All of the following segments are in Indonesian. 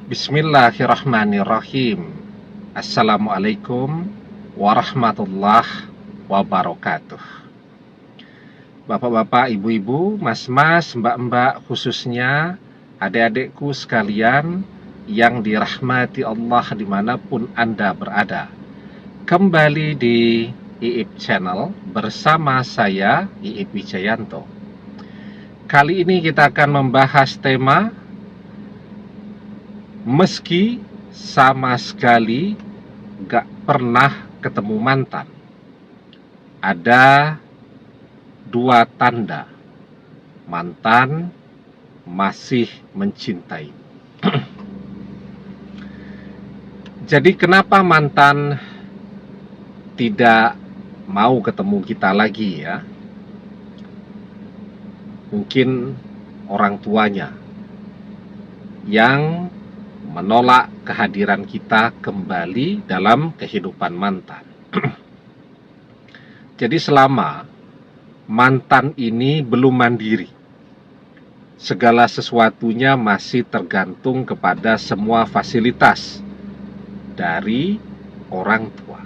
Bismillahirrahmanirrahim. Assalamualaikum warahmatullahi wabarakatuh. Bapak-bapak, ibu-ibu, mas-mas, mbak-mbak, khususnya adik-adikku sekalian yang dirahmati Allah dimanapun Anda berada. Kembali di IIP Channel bersama saya, IIP Wijayanto. Kali ini kita akan membahas tema meski sama sekali gak pernah ketemu mantan. Ada dua tanda mantan masih mencintai. Jadi kenapa mantan tidak mau ketemu kita lagi ya? Mungkin orang tuanya yang menolak kehadiran kita kembali dalam kehidupan mantan. Jadi selama mantan ini belum mandiri, segala sesuatunya masih tergantung kepada semua fasilitas dari orang tua.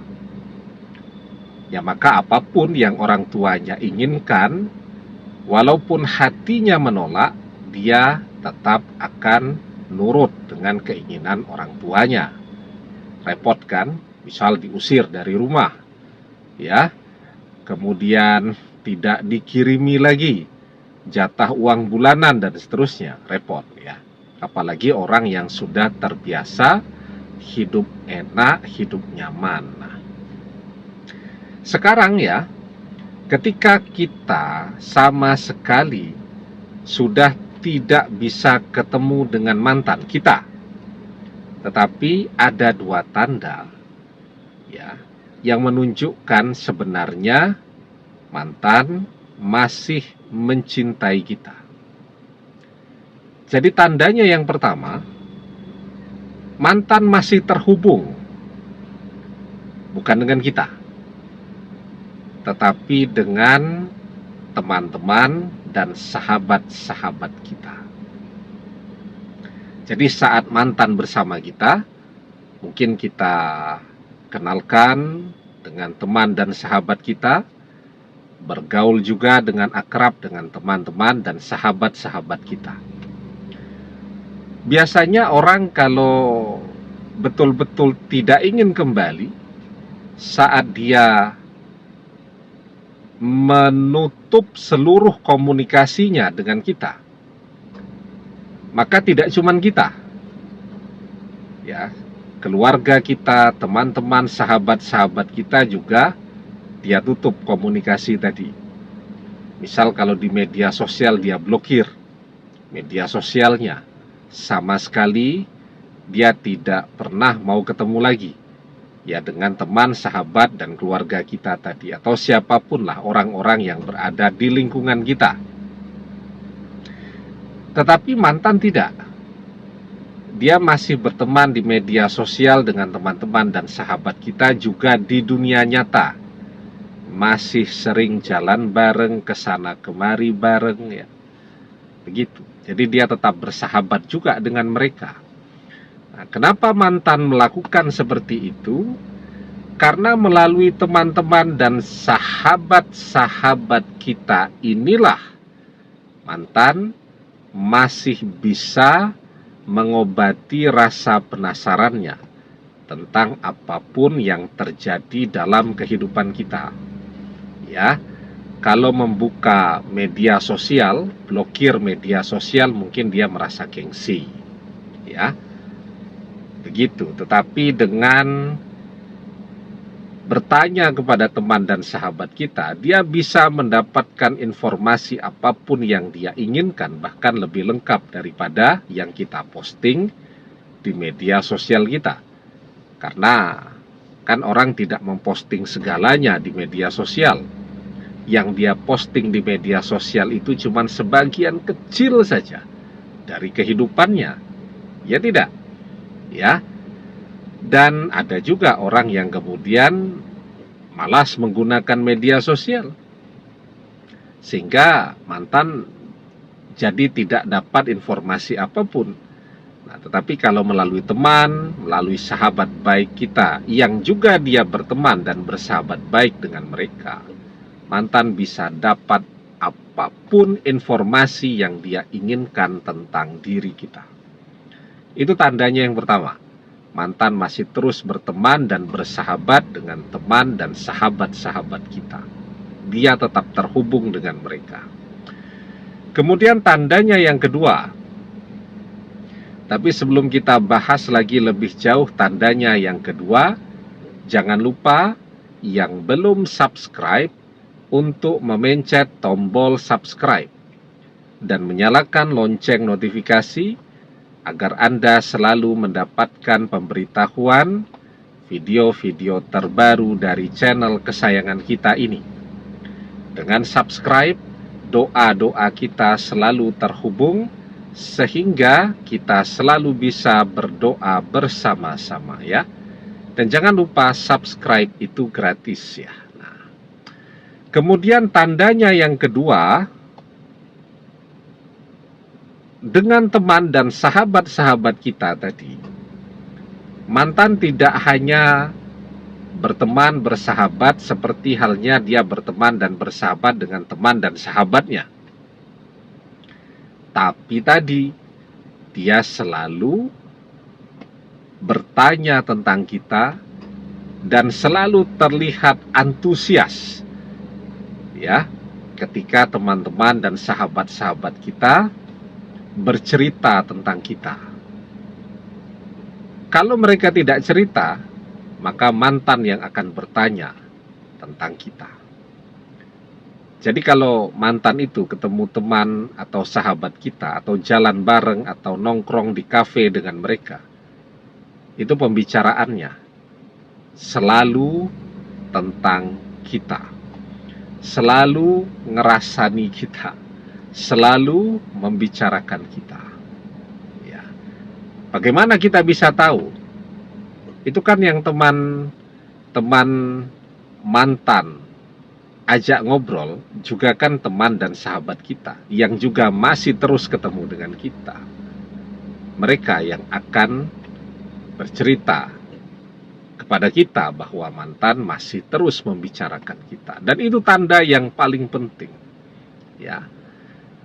Ya maka apapun yang orang tuanya inginkan, walaupun hatinya menolak, dia tetap akan nurut dengan keinginan orang tuanya. Repot kan? Misal diusir dari rumah, ya, kemudian tidak dikirimi lagi jatah uang bulanan dan seterusnya, repot ya. Apalagi orang yang sudah terbiasa hidup enak, hidup nyaman. Nah, sekarang ya, ketika kita sama sekali sudah tidak bisa ketemu dengan mantan kita, tetapi ada dua tanda ya yang menunjukkan sebenarnya mantan masih mencintai kita. Jadi tandanya yang pertama, mantan masih terhubung bukan dengan kita, tetapi dengan teman-teman dan sahabat-sahabat kita. Jadi saat mantan bersama kita, mungkin kita kenalkan dengan teman dan sahabat kita, bergaul juga dengan akrab dengan teman-teman dan sahabat-sahabat kita. Biasanya orang kalau betul-betul tidak ingin kembali, saat dia menutup seluruh komunikasinya dengan kita, maka tidak cuma kita ya, keluarga kita, teman-teman, sahabat-sahabat kita juga dia tutup komunikasi tadi. Misal kalau di media sosial dia blokir media sosialnya, sama sekali dia tidak pernah mau ketemu lagi ya dengan teman, sahabat, dan keluarga kita tadi, atau siapapun lah orang-orang yang berada di lingkungan kita. Tetapi mantan tidak. Dia masih berteman di media sosial dengan teman-teman dan sahabat kita, juga di dunia nyata. Masih sering jalan bareng, kesana kemari bareng ya. Begitu. Jadi dia tetap bersahabat juga dengan mereka. Nah, kenapa mantan melakukan seperti itu? Karena melalui teman-teman dan sahabat-sahabat kita inilah mantan masih bisa mengobati rasa penasarannya tentang apapun yang terjadi dalam kehidupan kita. Ya, kalau membuka media sosial, blokir media sosial, mungkin dia merasa gengsi. Ya. Begitu, tetapi dengan bertanya kepada teman dan sahabat kita, dia bisa mendapatkan informasi apapun yang dia inginkan, bahkan lebih lengkap daripada yang kita posting di media sosial kita. Karena kan orang tidak memposting segalanya di media sosial. Yang dia posting di media sosial itu cuma sebagian kecil saja dari kehidupannya. Ya tidak? Ya, dan ada juga orang yang kemudian malas menggunakan media sosial, sehingga mantan jadi tidak dapat informasi apapun. Nah, tetapi kalau melalui teman, melalui sahabat baik kita yang juga dia berteman dan bersahabat baik dengan mereka, mantan bisa dapat apapun informasi yang dia inginkan tentang diri kita. Itu tandanya yang pertama. Mantan masih terus berteman dan bersahabat dengan teman dan sahabat-sahabat kita. Dia tetap terhubung dengan mereka. Kemudian tandanya yang kedua. Tapi sebelum kita bahas lagi lebih jauh tandanya yang kedua, jangan lupa yang belum subscribe untuk memencet tombol subscribe dan menyalakan lonceng notifikasi agar Anda selalu mendapatkan pemberitahuan video-video terbaru dari channel kesayangan kita ini. Dengan subscribe, doa-doa kita selalu terhubung sehingga kita selalu bisa berdoa bersama-sama ya. Dan jangan lupa subscribe itu gratis ya. Nah, kemudian tandanya yang kedua, dengan teman dan sahabat-sahabat kita tadi, mantan tidak hanya berteman bersahabat seperti halnya dia berteman dan bersahabat dengan teman dan sahabatnya, tapi tadi dia selalu bertanya tentang kita dan selalu terlihat antusias ya ketika teman-teman dan sahabat-sahabat kita bercerita tentang kita. Kalau mereka tidak cerita, maka mantan yang akan bertanya tentang kita. Jadi kalau mantan itu ketemu teman atau sahabat kita, atau jalan bareng, atau nongkrong di kafe dengan mereka, itu pembicaraannya selalu tentang kita, selalu ngerasani kita, selalu membicarakan kita ya. Bagaimana kita bisa tahu? Itu kan yang teman mantan ajak ngobrol juga kan teman dan sahabat kita yang juga masih terus ketemu dengan kita. Mereka yang akan bercerita kepada kita bahwa mantan masih terus membicarakan kita, dan itu tanda yang paling penting ya.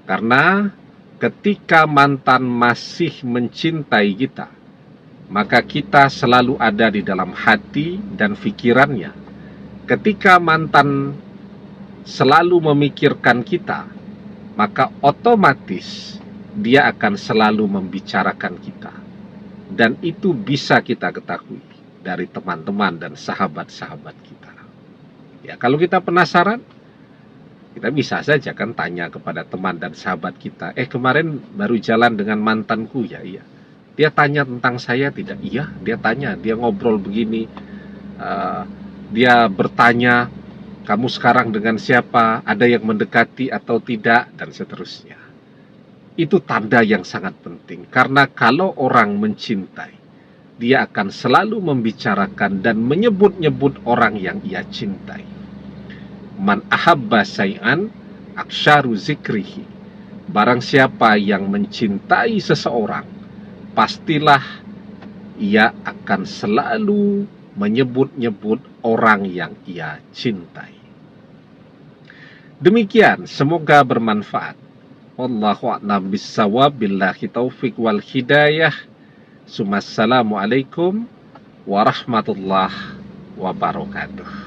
Karena ketika mantan masih mencintai kita, maka kita selalu ada di dalam hati dan pikirannya. Ketika mantan selalu memikirkan kita, maka otomatis dia akan selalu membicarakan kita. Dan itu bisa kita ketahui dari teman-teman dan sahabat-sahabat kita. Ya, kalau kita penasaran, kita bisa saja kan tanya kepada teman dan sahabat kita, kemarin baru jalan dengan mantanku ya, iya. Dia tanya tentang saya tidak? Iya, dia tanya, dia ngobrol begini, dia bertanya, kamu sekarang dengan siapa? Ada yang mendekati atau tidak? Dan seterusnya. Itu tanda yang sangat penting, karena kalau orang mencintai, dia akan selalu membicarakan dan menyebut-nyebut orang yang ia cintai. Man ahabba syai'an aksharu zikrihi. Barang siapa yang mencintai seseorang, pastilah ia akan selalu menyebut-nyebut orang yang ia cintai. Demikian, semoga bermanfaat. Wallahu a'lam bissawab, billahi taufik wal hidayah. Assalamualaikum warahmatullahi wabarakatuh.